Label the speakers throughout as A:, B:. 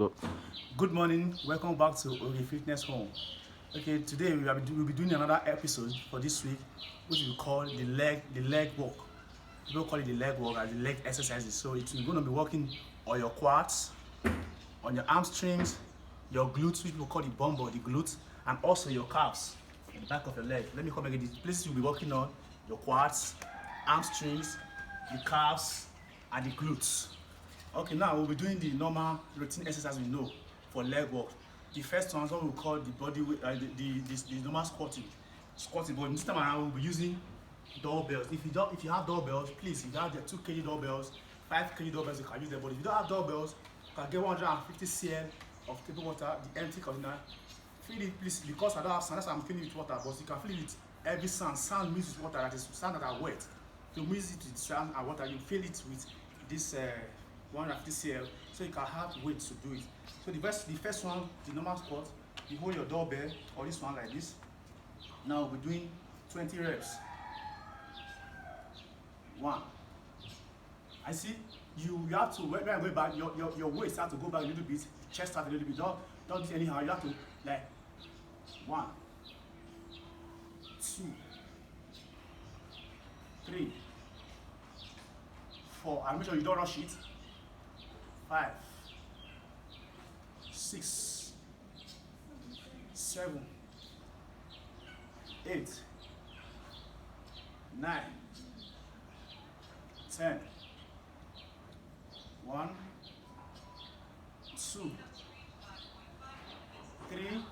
A: Go.
B: Good morning, welcome back to Oge Fitness Home. Okay, today we'll be doing another episode for this week, which we call the leg walk. People call it the leg walk as the leg exercises. So it's going to be working on your quads, on your hamstrings, your glutes, which people call the bum or the glutes, and also your calves, in the back of your leg. Let me come again. The places you'll be working on your quads, hamstrings, the calves, and the glutes. Okay, now we'll be doing the normal routine exercise we know for leg work. The first one is what we call the body weight, the normal squatting. But this time around we'll be using doorbells. If you have doorbells, please, if you have the 2 kg doorbells, 5 kg doorbells, you can use them. But if you don't have doorbells, you can get 150 cl of table water, the empty container. Fill it, please, because I don't have sand. That's why I'm filling it with water. But you can fill it with every sand. Sand mixed with water, that is sand that are wet. You mix it with sand and water. You fill it with this 150 cl, so you can have weight to do it. So the first one, the normal squat, you hold your doorbell or this one like this. Now we're doing 20 reps. 1. I see you have to, when I go back, your waist have to go back a little bit, chest out a little bit. Don't do anyhow. You have to like 1, 2, 3, 4, and make sure you don't rush it. 5, 6, 7, 8, 9, 10. 1, 2, 3,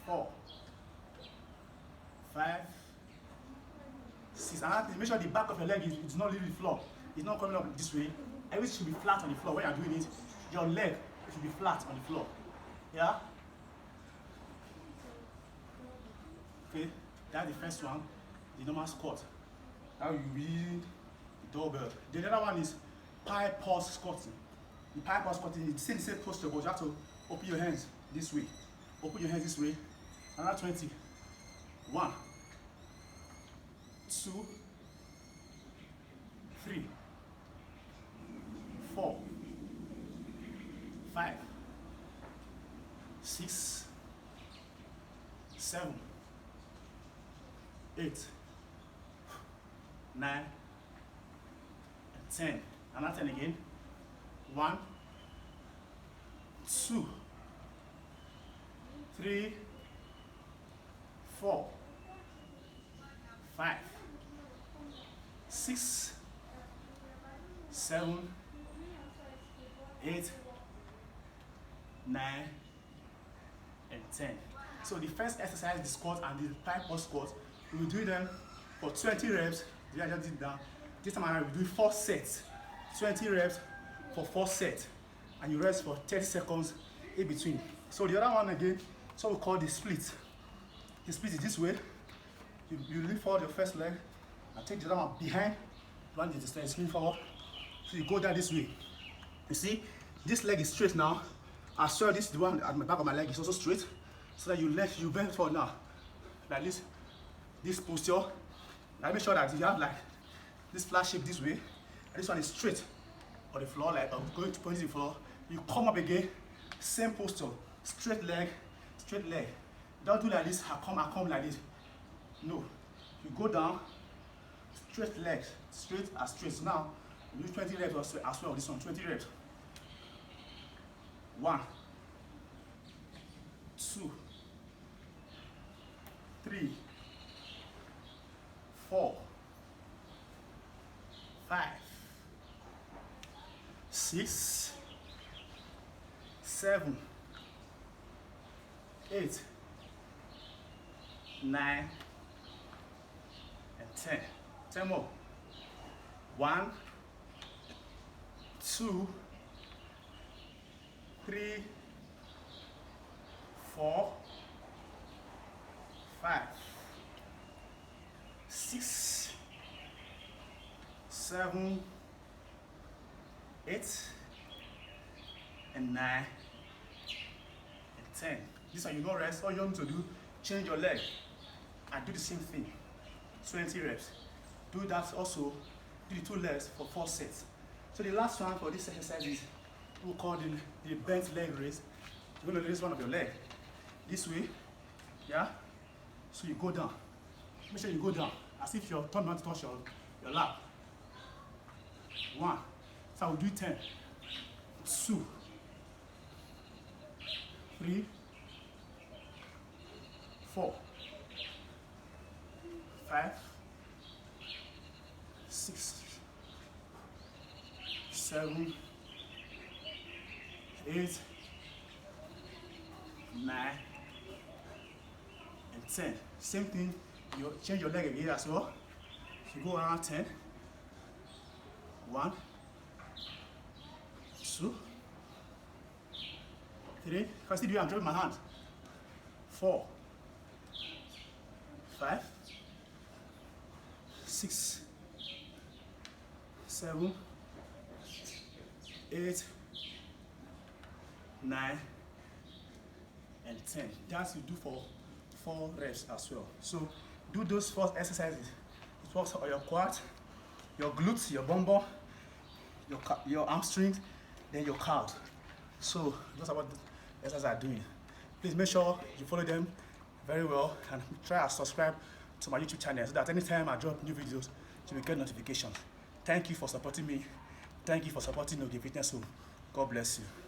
B: 4, 5, 6. And make sure the back of your leg is not leaving the floor. It's not coming up this way. Everything should be flat on the floor. When you're doing it, your leg should be flat on the floor. Yeah? Okay, that's the first one, the normal squat. Now you read the doorbell. The other one is pie pause squatting. The pie pause squatting is the same posture, but you have to open your hands this way. Open your hands this way. Another 20. 1, 2, 3, 4, 5, 6, 7, 8, 9, 10. Another 10 again. 1, 2, 3, 4, 5, 6, 7, 8, 9, and 10. So the first exercise, the squat and the pie pause squat, we will do them for 20 reps. I just did that. This time around we do 4 sets. 20 reps for 4 sets, and you rest for 30 seconds in between. So the other one again, so we call the split. The split is this way. You lean forward your first leg and take the other one behind. One is the lean forward. So you go down this way. You see, this leg is straight now. As well, this is the one at the back of my leg is also straight. So that you bend forward now, like this posture. Now make sure that you have like this flat shape this way, and this one is straight on the floor, like I'm going to point the floor. You come up again, same posture, straight leg, straight leg. Don't do like this, I come like this. No, you go down, straight legs, straight as straight. So now you do 20 reps as well. This one, 20 reps. 1, 2, 3, 4, 5, 6, 7, 8, 9, and 10. 10 more. 1, 2, 3, 4, 5, 6, 7, 8, and 9, and 10. This one you don't rest. All you need to do, change your leg and do the same thing. 20 reps. Do that also. Do the 2 legs for 4 sets. So the last one for this exercise is we call the bent leg raise. You're going to raise one of your leg this way, yeah? So you go down. Make sure you go down as if your thumb not touch your lap. 1. So I will do 10. 2, 3, 4, 5, 6, 7, 8, 9, and 10. Same thing, you change your leg again as well. You go around 10. 1, 2, 3. If I still do it, I'm dropping my hand. 4, 5, 6, 7, 8, 9, and 10. That's you do for 4 reps as well. So do those 4 exercises. It works on your quad, your glutes, your bum bar, your hamstring, then your calf. So that's what the exercises are doing. Please make sure you follow them very well and try to subscribe to my YouTube channel so that anytime I drop new videos, you will get notifications. Thank you for supporting me. Thank you for supporting the Fitness Home. God bless you.